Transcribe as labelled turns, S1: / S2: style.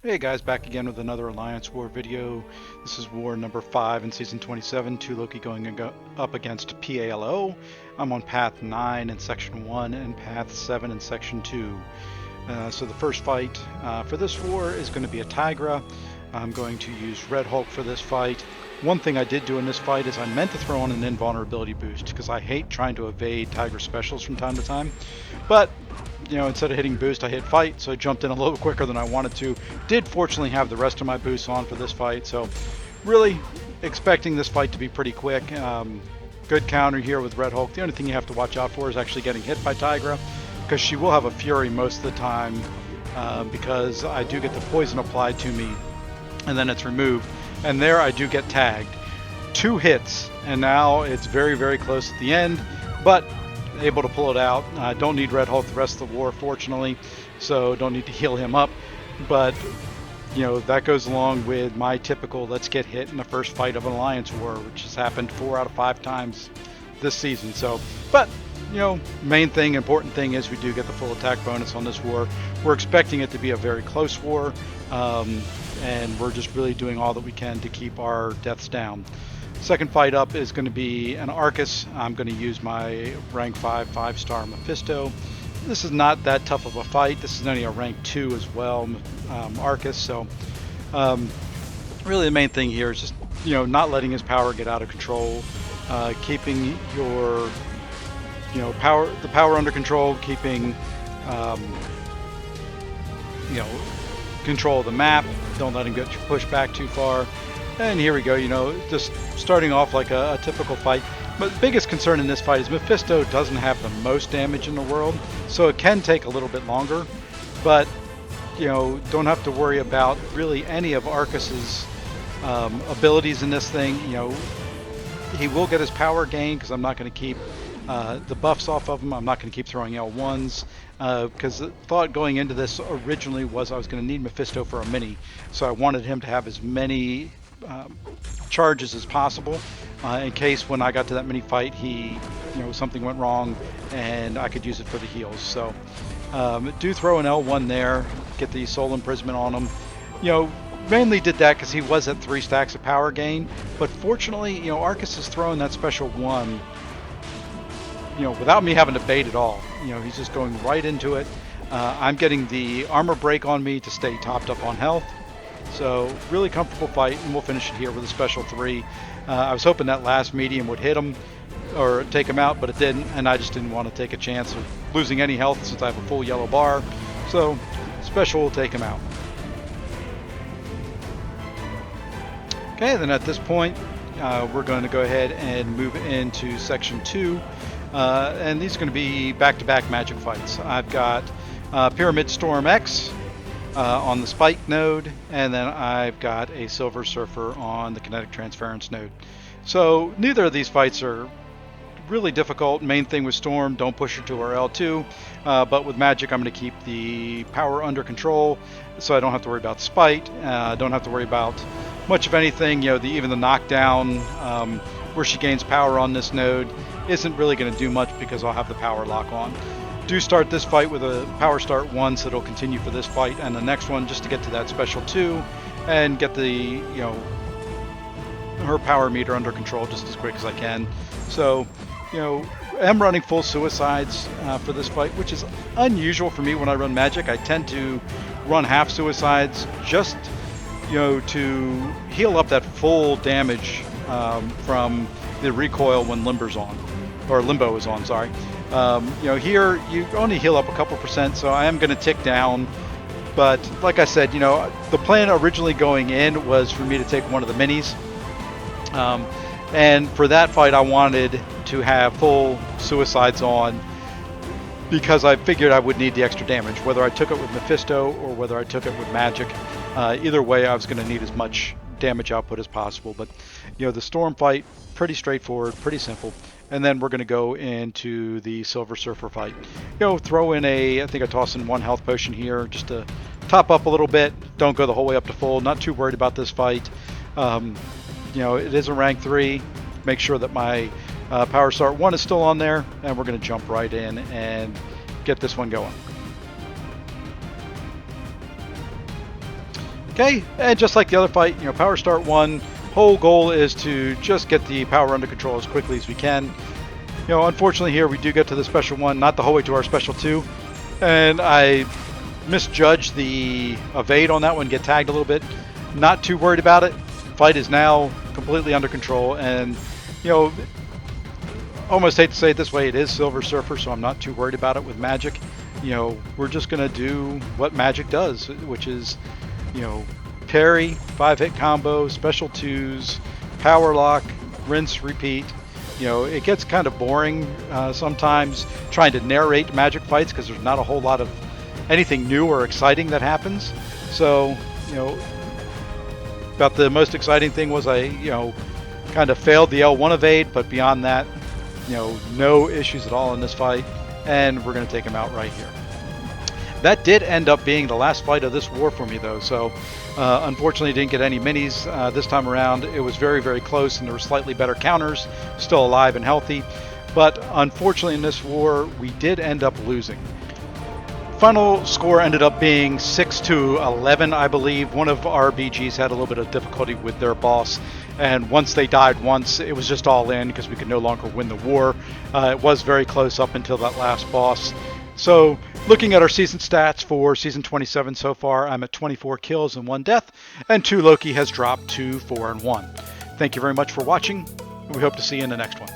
S1: Hey guys, back again with another Alliance War video. This is War number 5 in Season 27, 2 Loki going up against PALO. I'm on Path 9 in Section 1 and Path 7 in Section 2. So the first fight for this war is going to be a Tigra. I'm going to use Red Hulk for this fight. One thing I did do in this fight is I meant to throw on an invulnerability boost because I hate trying to evade Tigra specials from time to time. But you know, instead of hitting boost, I hit fight, so I jumped in a little quicker than I wanted to. Did fortunately have the rest of my boosts on for this fight, so really expecting this fight to be pretty quick. Good counter here with Red Hulk. The only thing you have to watch out for is actually getting hit by Tigra, because she will have a Fury most of the time, because I do get the poison applied to me, and then it's removed. And there I do get tagged. 2 hits, and now it's very, very close at the end, but able to pull it out. Don't need Red Hulk the rest of the war, fortunately, so don't need to heal him up. But you know, that goes along with my typical let's get hit in the first fight of an Alliance war, which has happened 4 out of 5 times this season. So, but you know, main thing, important thing is we do get the full attack bonus on this war. We're expecting it to be a very close war, and we're just really doing all that we can to keep our deaths down. Second fight up is going to be an Arcus. I'm going to use my rank 5 5-star Mephisto. This is not that tough of a fight. This is only a rank 2 as well, Arcus. So really the main thing here is just, you know, not letting his power get out of control, keeping your, you know, the power under control, keeping you know, control of the map. Don't let him get pushed back too far. And here we go, you know, just starting off like a typical fight. But the biggest concern in this fight is Mephisto doesn't have the most damage in the world, so it can take a little bit longer. But, you know, don't have to worry about really any of Arcus's abilities in this thing. You know, he will get his power gain because I'm not going to keep the buffs off of him. I'm not going to keep throwing L1s. Because the thought going into this originally was I was going to need Mephisto for a mini, so I wanted him to have as many charges as possible in case when I got to that mini fight he, you know, something went wrong and I could use it for the heals. So do throw an L1 there, get the soul imprisonment on him. You know, mainly did that because he was at 3 stacks of power gain, but fortunately, you know, Arcus is throwing that special 1, you know, without me having to bait at all. You know, he's just going right into it. I'm getting the armor break on me to stay topped up on health. So really comfortable fight, and we'll finish it here with a special 3. I was hoping that last medium would hit him or take him out, but it didn't, and I just didn't want to take a chance of losing any health since I have a full yellow bar. So special will take him out. Okay, then at this point, we're going to go ahead and move into Section 2. And these are going to be back-to-back magic fights. I've got Pyramid Storm X on the Spike node, and then I've got a Silver Surfer on the Kinetic Transference node. So neither of these fights are really difficult. Main thing with Storm, don't push her to her L2, but with Magik I'm going to keep the power under control, so I don't have to worry about Spite, don't have to worry about much of anything. You know, even the knockdown where she gains power on this node isn't really going to do much because I'll have the power lock on. Do start this fight with a power start 1, so it'll continue for this fight and the next one just to get to that special 2 and get the, you know, her power meter under control just as quick as I can. So, you know, I'm running full suicides for this fight, which is unusual for me when I run Magik. I tend to run half suicides just, you know, to heal up that full damage from the recoil when Limbo is on, sorry. You know, here you only heal up a couple percent, so I am going to tick down. But like I said, you know, the plan originally going in was for me to take one of the minis. And for that fight, I wanted to have full suicides on because I figured I would need the extra damage, whether I took it with Mephisto or whether I took it with Magik. Either way, I was going to need as much damage output as possible. But, you know, the Storm fight, pretty straightforward, pretty simple. And then we're going to go into the Silver Surfer fight. You know, throw in I think I toss in 1 health potion here just to top up a little bit. Don't go the whole way up to full. Not too worried about this fight. You know, it is a rank 3. Make sure that my power start 1 is still on there, and we're going to jump right in and get this one going. Okay, and just like the other fight, Power Start 1, whole goal is to just get the power under control as quickly as we can. Unfortunately here we do get to the Special 1, not the whole way to our Special 2, and I misjudged the evade on that one, get tagged a little bit. Not too worried about it. Fight is now completely under control, and almost hate to say it this way, it is Silver Surfer, so I'm not too worried about it with Magik. We're just gonna do what Magik does, which is parry, 5-hit combo, special 2s, power lock, rinse, repeat. It gets kind of boring sometimes trying to narrate Magik fights because there's not a whole lot of anything new or exciting that happens. So, about the most exciting thing was I, kind of failed the L1 evade, but beyond that, no issues at all in this fight, and we're going to take him out right here. That did end up being the last fight of this war for me, though, so unfortunately didn't get any minis this time around. It was very, very close, and there were slightly better counters, still alive and healthy, but unfortunately in this war, we did end up losing. Final score ended up being 6-11, I believe. One of our BGs had a little bit of difficulty with their boss, and once they died once, it was just all in because we could no longer win the war. It was very close up until that last boss. So, looking at our season stats for Season 27 so far, I'm at 24 kills and 1 death, and 2 Loki has dropped to 4 and 1. Thank you very much for watching, and we hope to see you in the next one.